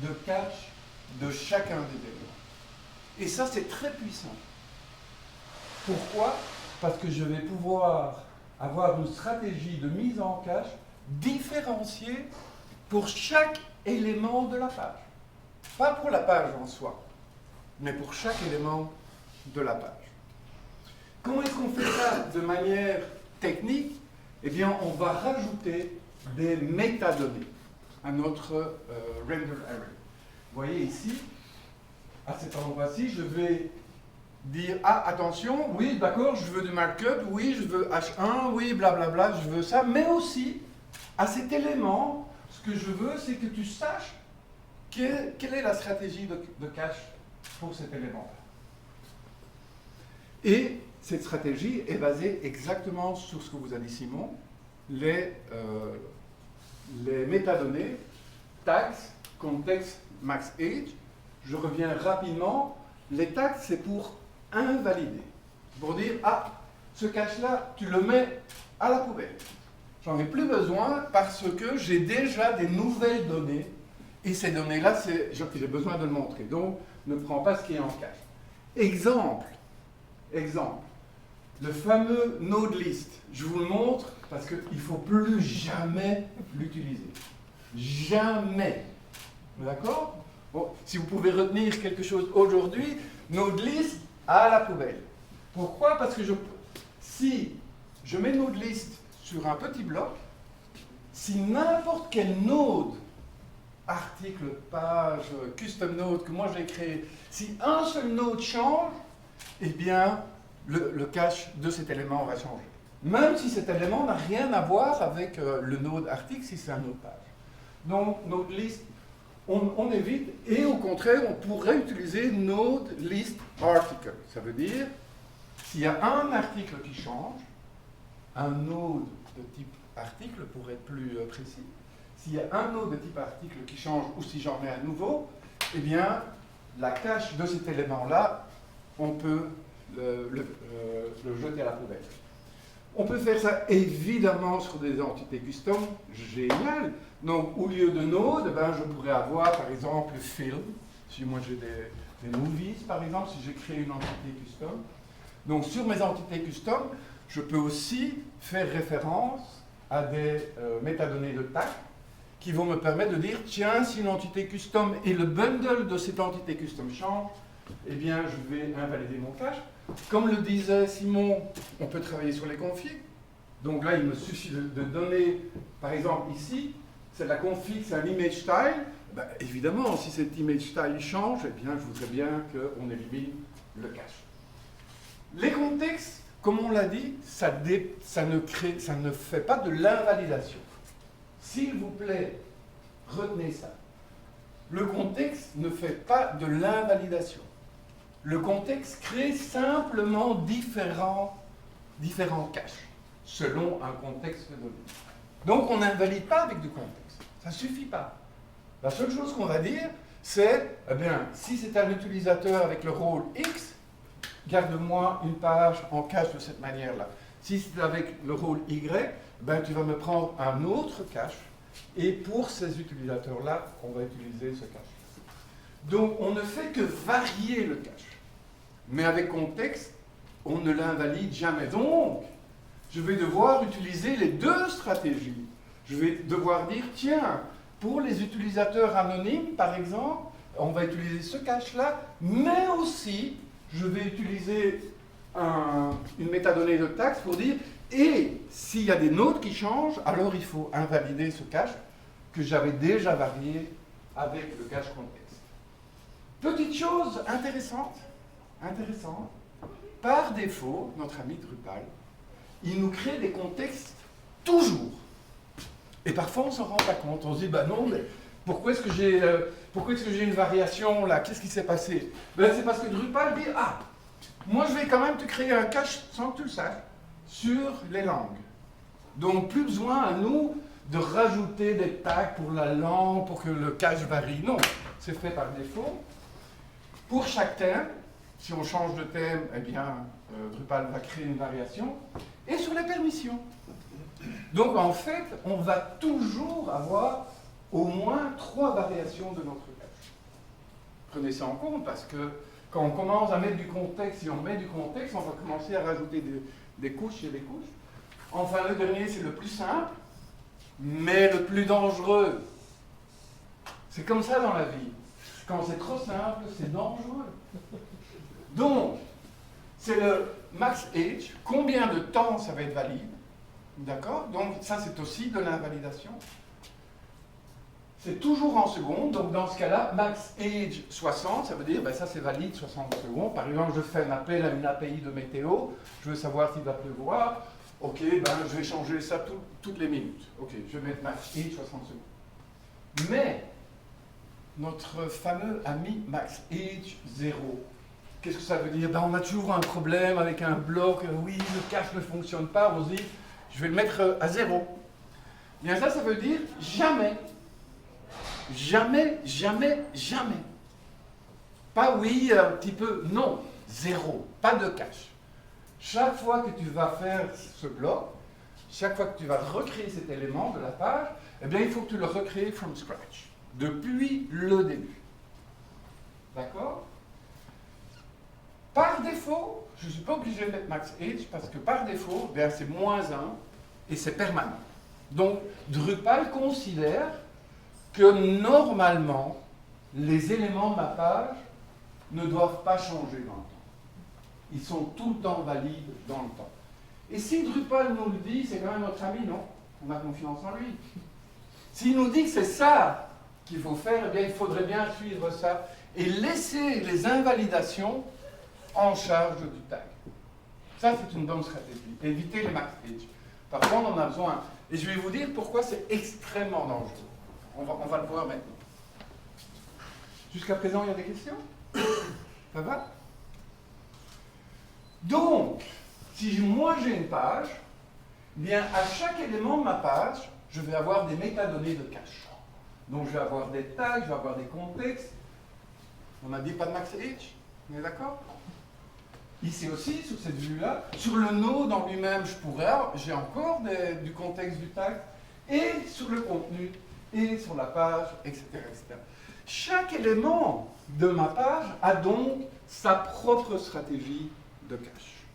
de cache de chacun des éléments. Et ça, c'est très puissant. Pourquoi? Parce que je vais pouvoir avoir une stratégie de mise en cache différenciée pour chaque élément de la page. Pas pour la page en soi, mais pour chaque élément de la page. Comment est-ce qu'on fait ça de manière technique? Eh bien, on va rajouter des métadonnées à notre render array. Vous voyez ici, à cet endroit-ci, je vais dire, ah, attention, oui, d'accord, je veux du markup, oui, je veux H1, oui, blablabla, je veux ça, mais aussi, à cet élément, ce que je veux, c'est que tu saches quelle est la stratégie de cache pour cet élément-là. Et cette stratégie est basée exactement sur ce que vous a dit Simon, les métadonnées, tags, context, max age. Je reviens rapidement. Les tags, c'est pour invalider. Pour dire, ah, ce cache-là, tu le mets à la poubelle. J'en ai plus besoin parce que j'ai déjà des nouvelles données. Et ces données-là, j'ai besoin de le montrer. Donc, ne prends pas ce qui est en cache. Exemple. Le fameux node list. Je vous le montre parce qu'il ne faut plus jamais l'utiliser. Jamais. D'accord? Bon, si vous pouvez retenir quelque chose aujourd'hui, node list à la poubelle. Pourquoi? Parce que si je mets node list sur un petit bloc, si n'importe quel node, article, page, custom node que moi j'ai créé, si un seul node change, eh bien, le cache de cet élément va changer. Même si cet élément n'a rien à voir avec le node article, si c'est un node page. Donc, node list, on évite, et au contraire, on pourrait utiliser node list article. Ça veut dire, s'il y a un article qui change, un node de type article, pour être plus précis, s'il y a un node de type article qui change, ou si j'en mets un nouveau, eh bien, la cache de cet élément-là, on peut le jeter à la poubelle. On peut faire ça évidemment sur des entités custom, génial. Donc au lieu de node, ben, je pourrais avoir par exemple film, si moi j'ai des movies par exemple, si j'ai créé une entité custom. Donc sur mes entités custom, je peux aussi faire référence à des métadonnées de tag qui vont me permettre de dire, tiens, si une entité custom et le bundle de cette entité custom change, eh bien je vais invalider mon cache. Comme le disait Simon, on peut travailler sur les configs. Donc là, il me suffit de donner, par exemple ici, c'est la config, c'est un image style. Ben, évidemment, si cet image style change, eh bien, je voudrais bien qu'on élimine le cache. Les contextes, comme on l'a dit, ça ne fait pas de l'invalidation. S'il vous plaît, retenez ça. Le contexte ne fait pas de l'invalidation. Le contexte crée simplement différents caches, selon un contexte donné. Donc on n'invalide pas avec du contexte, ça ne suffit pas. La seule chose qu'on va dire, c'est, eh bien, si c'est un utilisateur avec le rôle X, garde-moi une page en cache de cette manière-là. Si c'est avec le rôle Y, ben, tu vas me prendre un autre cache. Et pour ces utilisateurs-là, on va utiliser ce cache. Donc, on ne fait que varier le cache. Mais avec contexte, on ne l'invalide jamais. Donc, je vais devoir utiliser les deux stratégies. Je vais devoir dire, tiens, pour les utilisateurs anonymes, par exemple, on va utiliser ce cache-là, mais aussi, je vais utiliser une métadonnée de taxe pour dire, et s'il y a des notes qui changent, alors il faut invalider ce cache que j'avais déjà varié avec le cache contexte. Petite chose intéressante, par défaut, notre ami Drupal, il nous crée des contextes toujours. Et parfois on ne s'en rend pas compte, on se dit, bah non, mais pourquoi est-ce que j'ai une variation là? Qu'est-ce qui s'est passé? Ben, c'est parce que Drupal dit, ah, moi je vais quand même te créer un cache sans que tu le saches sur les langues. Donc plus besoin à nous de rajouter des tags pour la langue, pour que le cache varie. Non, c'est fait par défaut. Pour chaque thème, si on change de thème, eh bien, Drupal va créer une variation. Et sur les permissions. Donc en fait, on va toujours avoir au moins 3 variations de notre cache. Prenez ça en compte parce que quand on commence à mettre du contexte, si on met du contexte, on va commencer à rajouter des couches et des couches. Enfin, le dernier, c'est le plus simple, mais le plus dangereux. C'est comme ça dans la vie. Quand c'est trop simple, c'est dangereux. Donc, c'est le max age, combien de temps ça va être valide. D'accord? Donc ça c'est aussi de l'invalidation. C'est toujours en secondes, donc dans ce cas-là, max age 60, ça veut dire, ben ça c'est valide 60 secondes. Par exemple, je fais un appel à une API de météo, je veux savoir s'il va pleuvoir, ok, ben je vais changer ça toutes les minutes. Ok, je vais mettre max age 60 secondes. Mais, notre fameux ami max age 0, qu'est-ce que ça veut dire? Ben on a toujours un problème avec un bloc, oui, le cache ne fonctionne pas, on se dit, je vais le mettre à 0. Bien ça veut dire jamais. Jamais, jamais, jamais. Pas oui, un petit peu, non. 0. Pas de cache. Chaque fois que tu vas faire ce bloc, chaque fois que tu vas recréer cet élément de la page, eh bien il faut que tu le recrées from scratch. Depuis le début. D'accord? Par défaut, je ne suis pas obligé de mettre max age parce que par défaut, c'est -1 et c'est permanent. Donc Drupal considère que normalement, les éléments de ma page ne doivent pas changer dans le temps. Ils sont tout le temps valides dans le temps. Et si Drupal nous le dit, c'est quand même notre ami, non? On a confiance en lui. S'il nous dit que c'est ça qu'il faut faire, eh bien il faudrait bien suivre ça et laisser les invalidations en charge du tag. Ça, c'est une bonne stratégie. Éviter les max age. Parfois, on en a besoin. Et je vais vous dire pourquoi c'est extrêmement dangereux. On va le voir maintenant. Jusqu'à présent, il y a des questions? Ça va? Donc, si moi j'ai une page, bien à chaque élément de ma page, je vais avoir des métadonnées de cache. Donc, je vais avoir des tags, je vais avoir des contextes. On a dit pas de max age? On est d'accord? Ici aussi, sur cette vue-là, sur le node en lui-même, j'ai encore du contexte du tag, et sur le contenu, et sur la page, etc., etc. Chaque élément de ma page a donc sa propre stratégie de cache.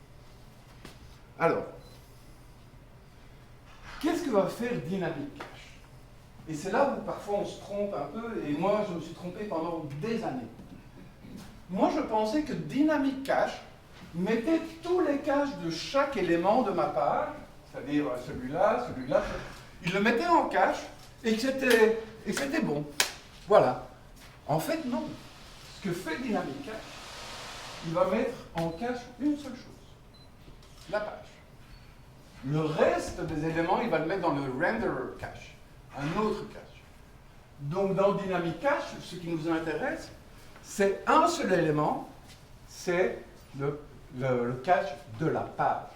Alors, qu'est-ce que va faire Dynamic Cache? Et c'est là où parfois on se trompe un peu, et moi je me suis trompé pendant des années. Moi je pensais que Dynamic Cache mettait tous les caches de chaque élément de ma page, c'est-à-dire celui-là, il le mettait en cache et que c'était bon. Voilà. En fait, non. Ce que fait Dynamic Cache, il va mettre en cache une seule chose, la page. Le reste des éléments, il va le mettre dans le renderer cache, un autre cache. Donc dans Dynamic Cache, ce qui nous intéresse, c'est un seul élément, c'est le cache de la page.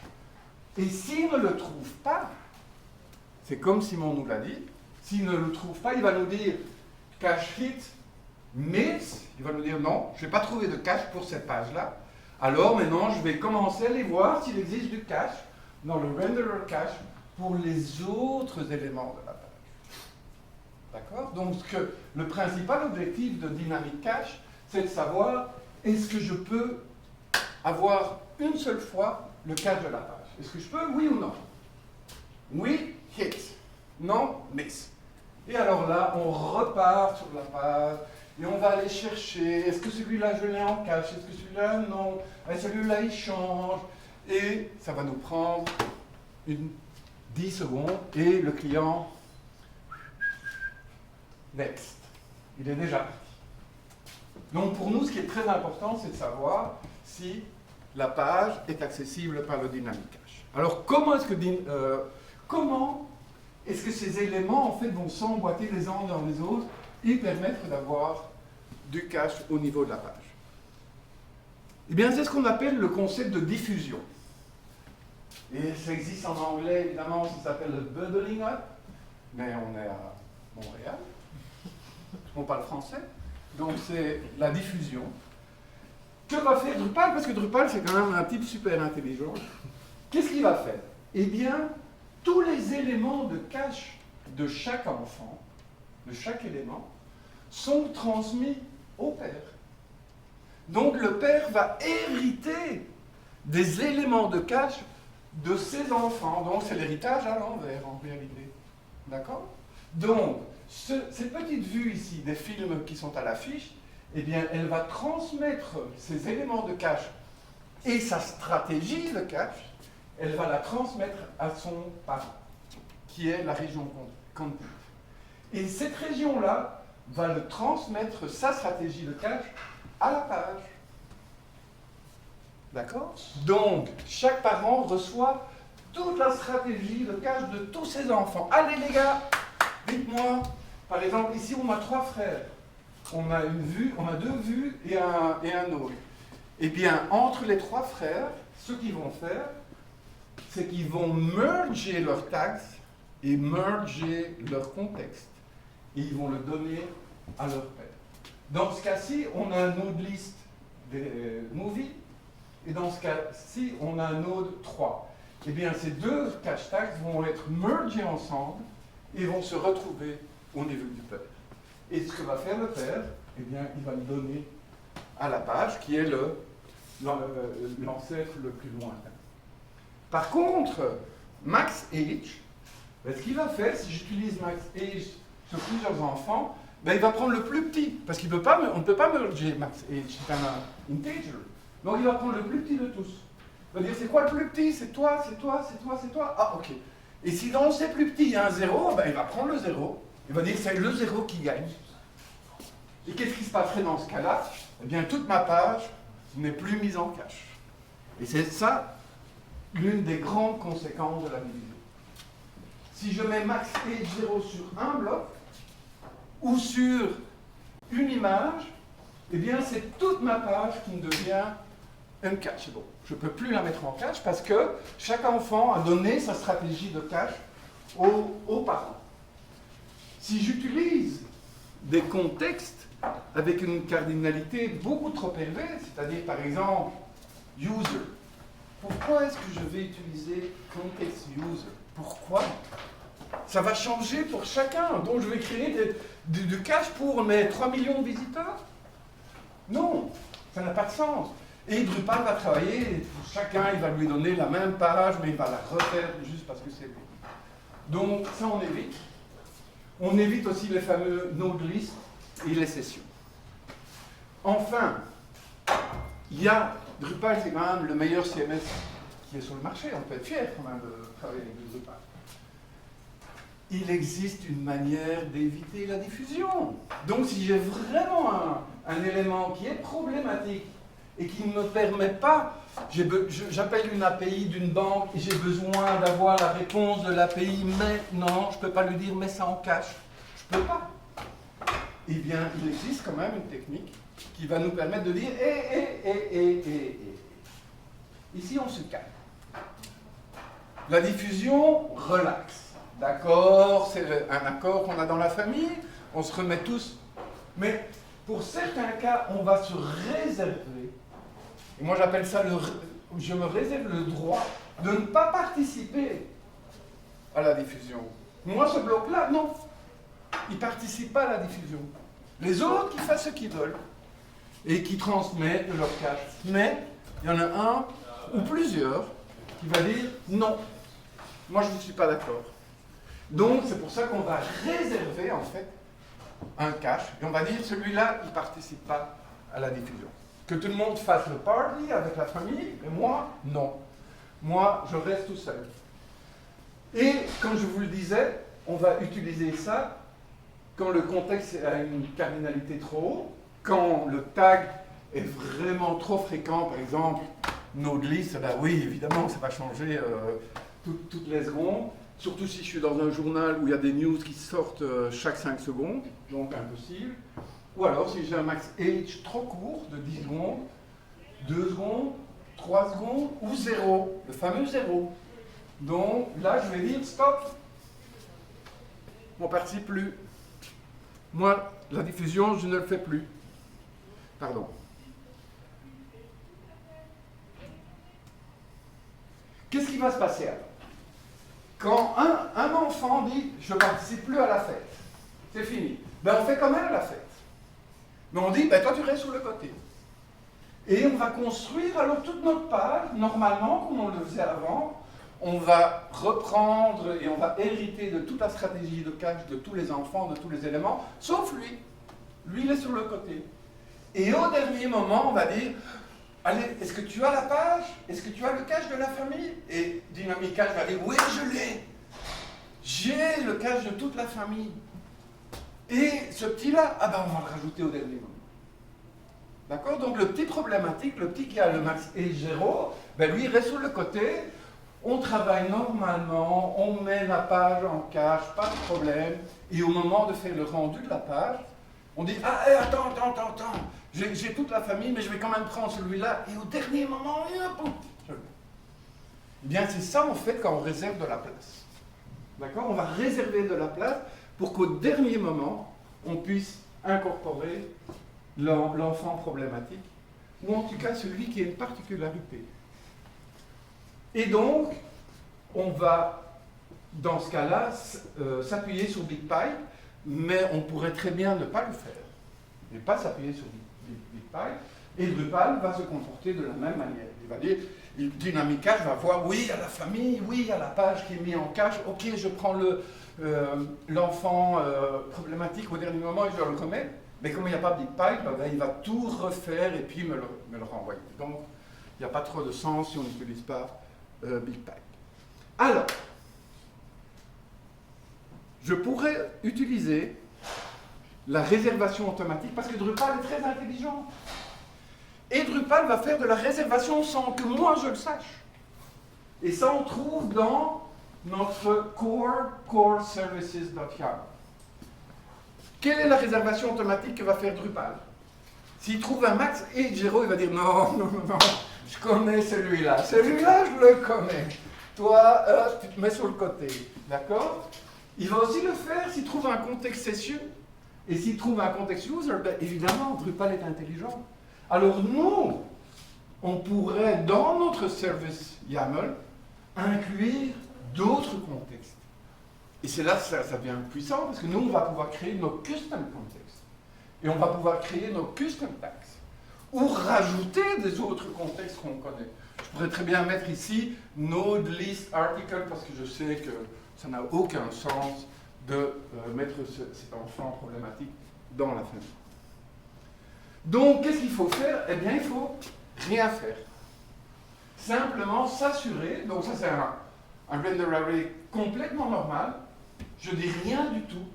Et s'il ne le trouve pas, c'est comme Simon nous l'a dit, s'il ne le trouve pas, il va nous dire cache hit, miss, il va nous dire non, je n'ai pas trouvé de cache pour cette page-là. Alors maintenant, je vais commencer à aller voir s'il existe du cache dans le renderer cache pour les autres éléments de la page. D'accord? Donc le principal objectif de Dynamic Cache, c'est de savoir est-ce que je peux avoir une seule fois le cache de la page. Est-ce que je peux, oui ou non? Oui, hit. Non, miss. Et alors là, on repart sur la page et on va aller chercher, est-ce que celui-là je l'ai en cache, est-ce que celui-là non, et celui-là il change, et ça va nous prendre 10 secondes et le client, next, il est déjà parti. Donc pour nous, ce qui est très important, c'est de savoir si la page est accessible par le Dynamic Cache. Alors comment est-ce que ces éléments en fait vont s'emboîter les uns dans les autres et permettre d'avoir du cache au niveau de la page? Eh bien, c'est ce qu'on appelle le concept de diffusion. Et ça existe en anglais, évidemment, ça s'appelle le bubbling up, mais on est à Montréal, on parle français, donc c'est la diffusion. Que va faire Drupal? Parce que Drupal, c'est quand même un type super intelligent. Qu'est-ce qu'il va faire? Eh bien, tous les éléments de cache de chaque enfant, de chaque élément, sont transmis au père. Donc le père va hériter des éléments de cache de ses enfants. Donc c'est l'héritage à l'envers en réalité. D'accord? Donc, cette petite vue ici des films qui sont à l'affiche, eh bien, elle va transmettre ces éléments de cache et sa stratégie de cache, elle va la transmettre à son parent, qui est la région content. Et cette région-là va le transmettre sa stratégie de cache à la page. D'accord? Donc, chaque parent reçoit toute la stratégie de cache de tous ses enfants. Allez les gars, dites-moi. Par exemple, ici on a 3 frères. On a une vue, on a 2 vues et un autre. Eh bien, entre les 3 frères, ce qu'ils vont faire, c'est qu'ils vont merger leurs tags et merger leur contexte. Et ils vont le donner à leur père. Dans ce cas-ci, on a un node list des movies. Et dans ce cas-ci, on a un node 3. Eh bien, ces 2 cache tags vont être mergés ensemble et vont se retrouver au niveau du père. Et ce que va faire le père, eh bien, il va le donner à la page qui est l'ancêtre le plus lointain. Par contre, max age, ben, ce qu'il va faire, si j'utilise max age sur plusieurs enfants, ben, il va prendre le plus petit, parce qu'on ne peut pas merger max age, c'est un integer. Donc il va prendre le plus petit de tous. Il va dire, c'est quoi le plus petit? C'est toi, c'est toi, c'est toi, c'est toi. Ah, ok. Et si dans ces plus petits, il y a un 0, ben, il va prendre le 0. Il va dire, c'est le 0 qui gagne. Et qu'est-ce qui se passerait dans ce cas-là? Eh bien, toute ma page n'est plus mise en cache. Et c'est ça, l'une des grandes conséquences de la division. Si je mets max age 0 sur un bloc, ou sur une image, eh bien, c'est toute ma page qui me devient uncacheable. Je ne peux plus la mettre en cache parce que chaque enfant a donné sa stratégie de cache aux parents. Si j'utilise des contextes avec une cardinalité beaucoup trop élevée, c'est-à-dire par exemple user, pourquoi est-ce que je vais utiliser context user? Pourquoi? Ça va changer pour chacun. Donc je vais créer du cache pour mes 3 millions de visiteurs? Non, ça n'a pas de sens. Et Drupal va travailler, chacun il va lui donner la même page, mais il va la refaire juste parce que c'est lui. Donc ça on évite. On évite aussi les fameux node list et les sessions. Enfin, il y a Drupal, c'est quand même le meilleur CMS qui est sur le marché. On peut être fier quand même de travailler avec Drupal. Il existe une manière d'éviter la diffusion. Donc si j'ai vraiment un élément qui est problématique et qui ne me permet pas, j'appelle une API d'une banque et j'ai besoin d'avoir la réponse de l'API, mais non, je ne peux pas lui dire, mets ça en cache. Je ne peux pas. Eh bien, il existe quand même une technique qui va nous permettre de dire, ici on se calme. La diffusion, relaxe. D'accord, c'est un accord qu'on a dans la famille, on se remet tous Mais pour certains cas, on va se réserver, et moi j'appelle ça je me réserve le droit de ne pas participer à la diffusion. Moi, ce bloc-là, non. Il ne participe pas à la diffusion. Les autres, qui fassent ce qu'ils veulent et qui transmettent leur cache. Mais il y en a un ou plusieurs qui va dire non. Moi, je ne suis pas d'accord. Donc, c'est pour ça qu'on va réserver, en fait, un cache. Et on va dire, celui-là, il ne participe pas à la diffusion. Que tout le monde fasse le party avec la famille, et moi, non. Moi, je reste tout seul. Et, comme je vous le disais, on va utiliser ça quand le contexte a une cardinalité trop haute, quand le tag est vraiment trop fréquent, par exemple, node list, ben oui, évidemment, ça va changer toutes les secondes, surtout si je suis dans un journal où il y a des news qui sortent chaque 5 secondes, donc impossible. Ou alors, si j'ai un max age trop court, de 10 secondes, 2 secondes, 3 secondes, ou 0, le fameux 0. Donc, là, je vais dire stop. On ne participe plus. Moi, la diffusion, je ne le fais plus. Pardon. Qu'est-ce qui va se passer alors? Quand un enfant dit « je ne participe plus à la fête », c'est fini. Ben, on fait quand même la fête. Mais on dit ben, « toi, tu restes sur le côté ». Et on va construire alors toute notre page, normalement, comme on le faisait avant. On va reprendre et on va hériter de toute la stratégie de cache de tous les enfants, de tous les éléments, sauf lui. Lui, il est sur le côté. Et au dernier moment, on va dire, allez, est-ce que tu as la page? Est-ce que tu as le cache de la famille? Et Dynamic Cache va dire, oui, je l'ai. J'ai le cache de toute la famille. Et ce petit-là, ah ben on va le rajouter au dernier moment. D'accord? Donc le petit problématique, le petit qui a le max et 0, ben lui, il reste sur le côté. On travaille normalement, on met la page en cache, pas de problème. Et au moment de faire le rendu de la page, on dit « Ah, attends, j'ai toute la famille, mais je vais quand même prendre celui-là. » Et au dernier moment, je le mets. Eh bien, c'est ça, en fait, quand on réserve de la place. D'accord? On va réserver de la place pour qu'au dernier moment, on puisse incorporer l'enfant problématique, ou en tout cas celui qui a une particularité. Et donc, on va, dans ce cas-là, s'appuyer sur BigPipe, mais on pourrait très bien ne pas le faire, et pas s'appuyer sur BigPipe, et Drupal va se comporter de la même manière. Il va dire, Dynamic Cache va voir, oui, il y a la famille, oui, il y a la page qui est mise en cache, ok, je prends l'enfant problématique au dernier moment et je le remets, mais comme il n'y a pas BigPipe, il va tout refaire et puis me le renvoyer. Donc, il n'y a pas trop de sens si on n'utilise pas BigPipe. Alors, je pourrais utiliser la réservation automatique parce que Drupal est très intelligent. Et Drupal va faire de la réservation sans que moi je le sache. Et ça, on trouve dans notre core services.yaml. Quelle est la réservation automatique que va faire Drupal? S'il trouve un max et 0, il va dire non, je connais celui-là. Celui-là, je le connais. Toi, tu te mets sur le côté. D'accord? Il va aussi le faire s'il trouve un contexte session. Et s'il trouve un contexte user, ben, évidemment, Drupal est intelligent. Alors nous, on pourrait, dans notre service YAML, inclure d'autres contextes. Et c'est là que ça devient puissant, parce que nous, on va pouvoir créer nos custom contexts. Et on va pouvoir créer nos custom tags. Ou rajouter des autres contextes qu'on connaît. Je pourrais très bien mettre ici Node List Article, parce que je sais que ça n'a aucun sens de mettre cet enfant problématique dans la famille. Donc, qu'est-ce qu'il faut faire? Eh bien, il faut rien faire. Simplement s'assurer, donc ça c'est un render array complètement normal, je dis rien du tout,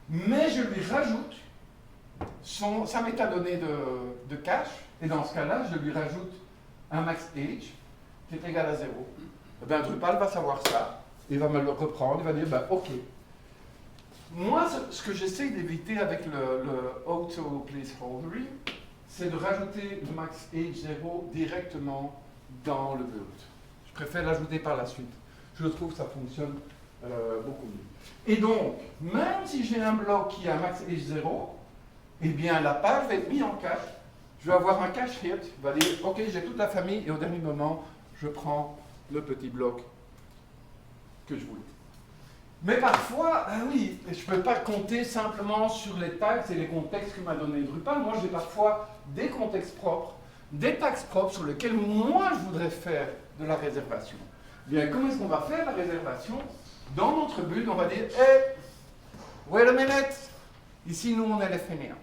mais je lui rajoute sa métadonnée de cache, et dans ce cas-là, je lui rajoute un max age qui est égal à 0. Eh bien, Drupal va savoir ça, il va me le reprendre, il va dire, ben, ok. Moi, ce que j'essaie d'éviter avec le auto placeholder, c'est de rajouter le max age 0 directement dans le build. Je préfère l'ajouter par la suite. Je trouve que ça fonctionne beaucoup mieux. Et donc, même si j'ai un bloc qui a max age 0, eh bien la page va être mise en cache. Je vais avoir un cache hit, va dire ok, j'ai toute la famille et au dernier moment, je prends le petit bloc que je voulais. Mais parfois, ah oui, je ne peux pas compter simplement sur les tags et les contextes que m'a donné Drupal. Moi, j'ai parfois des contextes propres, des tags propres sur lesquels moi, je voudrais faire de la réservation. Bien, comment est-ce qu'on va faire la réservation? Dans notre build, on va dire, hey, wait a minute, ici, nous, on est les fainéants.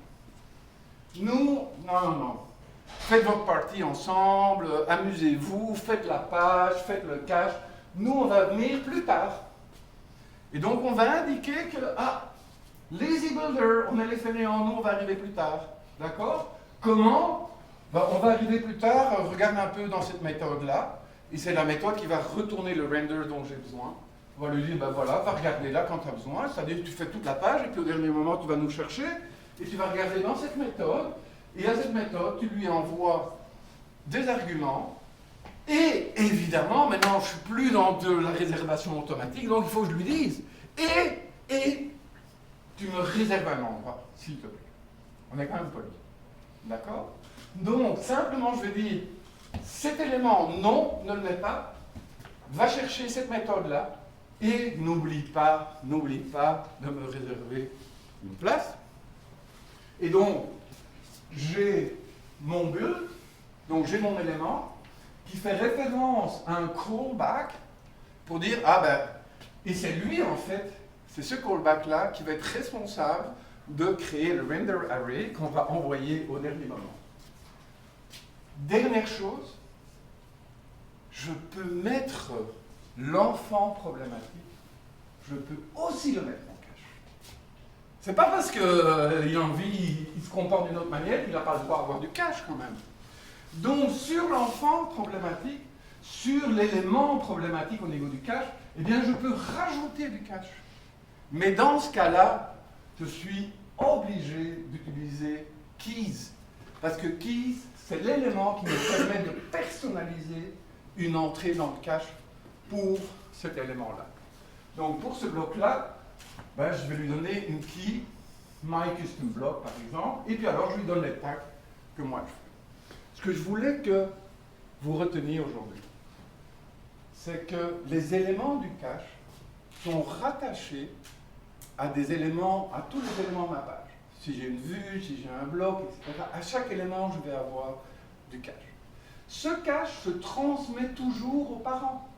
Nous, non. Faites votre partie ensemble, amusez-vous, faites la page, faites le cache. Nous, on va venir plus tard. Et donc, on va indiquer que, lazy builder, on est les fainéants, nous, on va arriver plus tard. D'accord? Comment? On va arriver plus tard, regarde un peu dans cette méthode-là. Et c'est la méthode qui va retourner le render dont j'ai besoin. On va lui dire, voilà, va regarder là quand tu as besoin. C'est-à-dire que tu fais toute la page et puis au dernier moment, tu vas nous chercher. Et tu vas regarder dans cette méthode. Et à cette méthode, tu lui envoies des arguments. Et évidemment, maintenant, je ne suis plus dans de la réservation automatique, donc il faut que je lui dise. Et tu me réserves un endroit, s'il te plaît. On est quand même poli. D'accord? Donc, simplement, je vais dire, cet élément, non, ne le mets pas. Va chercher cette méthode-là. Et n'oublie pas de me réserver une place. Et donc, j'ai mon build, donc j'ai mon élément, qui fait référence à un callback pour dire, et c'est lui en fait, c'est ce callback-là qui va être responsable de créer le render array qu'on va envoyer au dernier moment. Dernière chose, je peux mettre l'enfant problématique, je peux aussi le mettre en cache. C'est pas parce qu'il a envie, il se comporte d'une autre manière qu'il n'a pas le droit d'avoir du cache quand même. Donc, sur l'enfant problématique, sur l'élément problématique au niveau du cache, eh bien, je peux rajouter du cache. Mais dans ce cas-là, je suis obligé d'utiliser keys. Parce que keys, c'est l'élément qui me permet de personnaliser une entrée dans le cache pour cet élément-là. Donc, pour ce bloc-là, je vais lui donner une key, myCustomBlock par exemple, et puis alors je lui donne les tags que moi je fais. Ce que je voulais que vous reteniez aujourd'hui, c'est que les éléments du cache sont rattachés à des éléments, à tous les éléments de ma page. Si j'ai une vue, si j'ai un bloc, etc., à chaque élément, je vais avoir du cache. Ce cache se transmet toujours aux parents.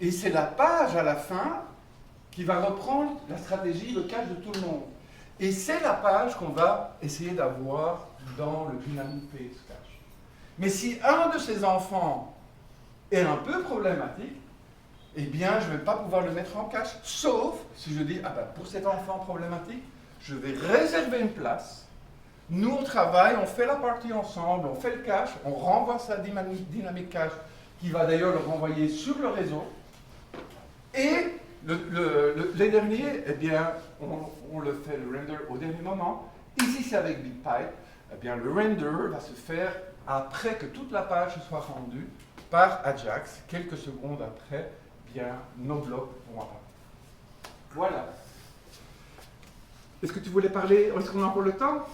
Et c'est la page à la fin qui va reprendre la stratégie, le cache de tout le monde. Et c'est la page qu'on va essayer d'avoir dans le dynamic pace cache. Mais si un de ces enfants est un peu problématique, eh bien, je ne vais pas pouvoir le mettre en cache, sauf si je dis, pour cet enfant problématique, je vais réserver une place. Nous, on travaille, on fait la partie ensemble, on fait le cache, on renvoie sa dynamic cache, qui va d'ailleurs le renvoyer sur le réseau. Et les derniers, eh bien, on le fait le render au dernier moment. Ici, c'est avec BigPipe. Eh bien, le render va se faire après que toute la page soit rendue par Ajax. Quelques secondes après, eh bien, nos blocs vont apparaître. Voilà. Est-ce que tu voulais parler? Est-ce qu'on a encore le temps?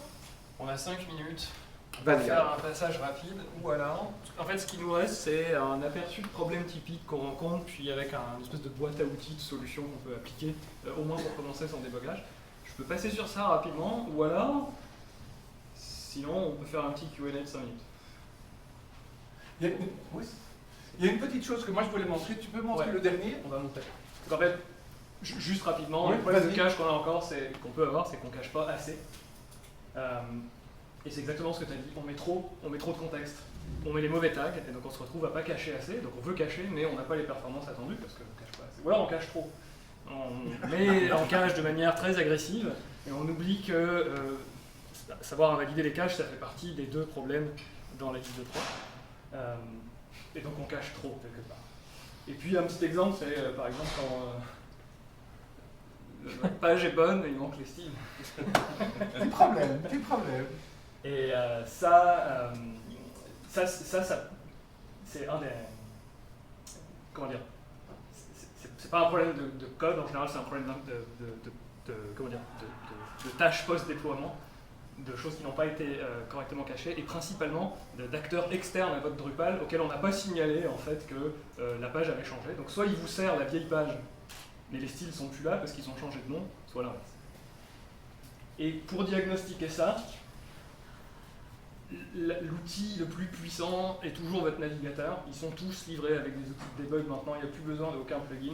On a 5 minutes. On va faire un passage rapide, ou alors, en fait, ce qui nous reste, c'est un aperçu de problèmes typiques qu'on rencontre, puis avec une espèce de boîte à outils de solutions qu'on peut appliquer, au moins pour commencer son débogage. Je peux passer sur ça rapidement, ou alors, sinon, on peut faire un petit Q&A de 5 minutes. Il y a une petite chose que moi je voulais montrer. Tu peux montrer le dernier? On va montrer. En fait, juste rapidement, le problème de cache qu'on a encore, qu'on peut avoir, c'est qu'on ne cache pas assez. Et c'est exactement ce que tu as dit, on met trop de contexte, on met les mauvais tags, et donc on se retrouve à pas cacher assez, donc on veut cacher, mais on n'a pas les performances attendues parce qu'on cache pas assez. Ou alors on cache trop. On met en cache de manière très agressive, et on oublie que savoir invalider les caches, ça fait partie des 2 problèmes dans la liste de 3. Et donc on cache trop quelque part. Et puis un petit exemple, c'est par exemple quand la page est bonne, il manque les styles. Petit problème. Et ça c'est un des... Comment dire? C'est pas un problème de code, en général c'est un problème de tâches post-déploiement. de choses qui n'ont pas été correctement cachées, et principalement d'acteurs externes à votre Drupal auxquels on n'a pas signalé en fait que la page avait changé. Donc soit il vous sert la vieille page, mais les styles sont plus là parce qu'ils ont changé de nom, soit l'inverse. Et pour diagnostiquer ça, l'outil le plus puissant est toujours votre navigateur. Ils sont tous livrés avec des outils de debug maintenant, il n'y a plus besoin d'aucun plugin.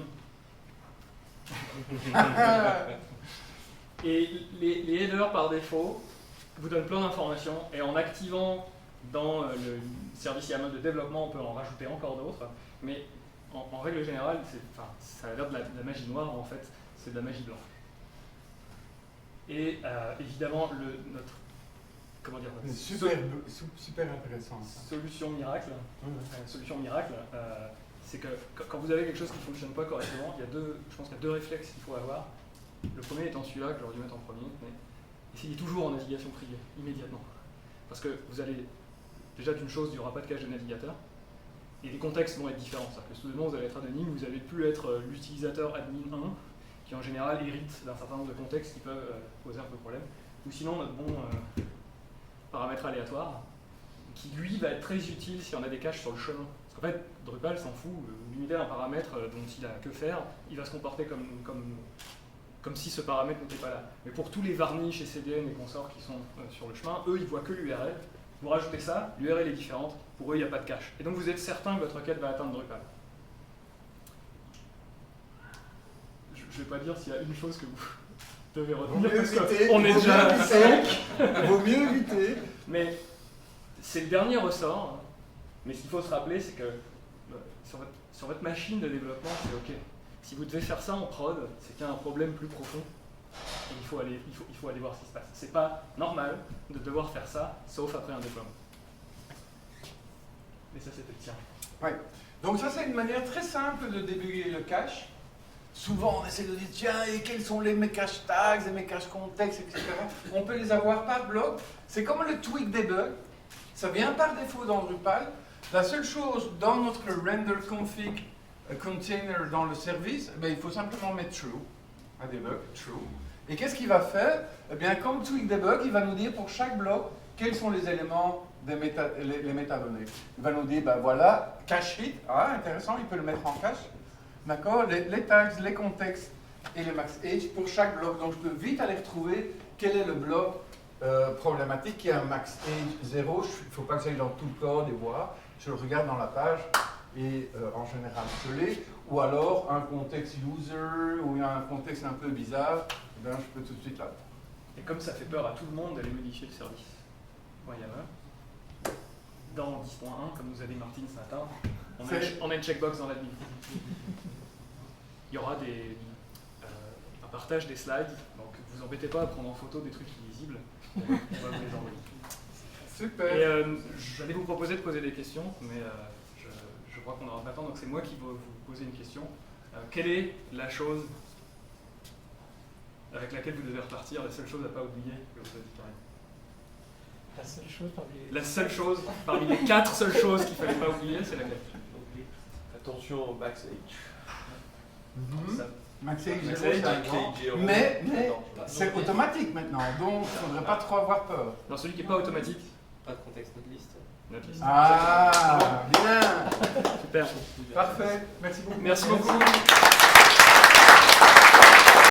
Et les headers par défaut vous donnent plein d'informations, et en activant dans le service YAML de développement, on peut en rajouter encore d'autres, mais en règle générale, ça a l'air de la magie noire, en fait, c'est de la magie blanche. Et évidemment, notre super intéressant. Solution miracle, c'est que quand vous avez quelque chose qui ne fonctionne pas correctement, je pense qu'il y a deux réflexes qu'il faut avoir. Le premier étant celui-là, que j'aurais dû mettre en premier, mais essayez toujours en navigation privée, immédiatement. Parce que vous allez, déjà d'une chose, il n'y aura pas de cache de navigateur, et les contextes vont être différents. C'est-à-dire que soudainement, vous allez être anonyme, vous n'allez plus être l'utilisateur admin 1, qui en général hérite d'un certain nombre de contextes qui peuvent poser un peu problème. Ou sinon, notre bon paramètre aléatoire, qui lui va être très utile si on a des caches sur le chemin. Parce qu'en fait, Drupal s'en fout, vous limitez un paramètre dont il a que faire, il va se comporter comme si ce paramètre n'était pas là. Mais pour tous les varnish et CDN et consorts qui sont sur le chemin, eux, ils voient que l'URL. Vous rajoutez ça, l'URL est différente, pour eux, il n'y a pas de cache. Et donc, vous êtes certain que votre requête va atteindre Drupal. Je ne vais pas dire s'il y a une chose que vous devez retenir, parce qu'on est déjà à 5. Vaut mieux éviter. Mais c'est le dernier ressort. Mais ce qu'il faut se rappeler, c'est que sur votre machine de développement, c'est OK. Si vous devez faire ça en prod, c'est qu'il y a un problème plus profond. Et il faut aller voir ce qui se passe. C'est pas normal de devoir faire ça, sauf après un déploiement. Mais ça, c'était le tien. Ouais. Donc ça, c'est une manière très simple de débugger le cache. Souvent, on essaie de dire, tiens, et quels sont mes cache tags et mes cache contextes, etc. On peut les avoir par bloc. C'est comme le tweak debug. Ça vient par défaut dans Drupal. La seule chose, dans notre render config container dans le service, il faut simplement mettre true, à debug, true. Et qu'est-ce qu'il va faire? Eh bien, comme tweak debug, il va nous dire pour chaque bloc quels sont les éléments des les métadonnées. Il va nous dire, voilà, cache hit, intéressant, il peut le mettre en cache. D'accord, les tags, les contextes et les max age pour chaque bloc. Donc, je peux vite aller retrouver quel est le bloc problématique qui a un max age 0. Il ne faut pas que j'aille dans tout le code et voir. Je le regarde dans la page et en général je l'ai. Ou alors un contexte user ou un contexte un peu bizarre, je peux tout de suite là. Et comme ça fait peur à tout le monde d'aller modifier le service YAML, dans 10.1, comme nous a dit Martine ce matin, on a une checkbox dans l'admin. Il y aura un partage des slides, donc vous embêtez pas à prendre en photo des trucs illisibles, on va vous les envoyer. Super. Et j'allais vous proposer de poser des questions, mais je crois qu'on n'aura pas le temps, donc c'est moi qui vais vous poser une question. Quelle est la chose avec laquelle vous devez repartir, la seule chose à ne pas oublier que vous avez dit? La seule chose parmi les 4 seules choses qu'il ne fallait pas oublier, c'est laquelle? Attention au max age. Max age 0, mais c'est automatique maintenant, donc il ne faudrait pas trop avoir peur. Non, celui qui n'est pas automatique. Pas de contexte, notre liste. Ah, bien. Super. Parfait, merci beaucoup. Merci beaucoup.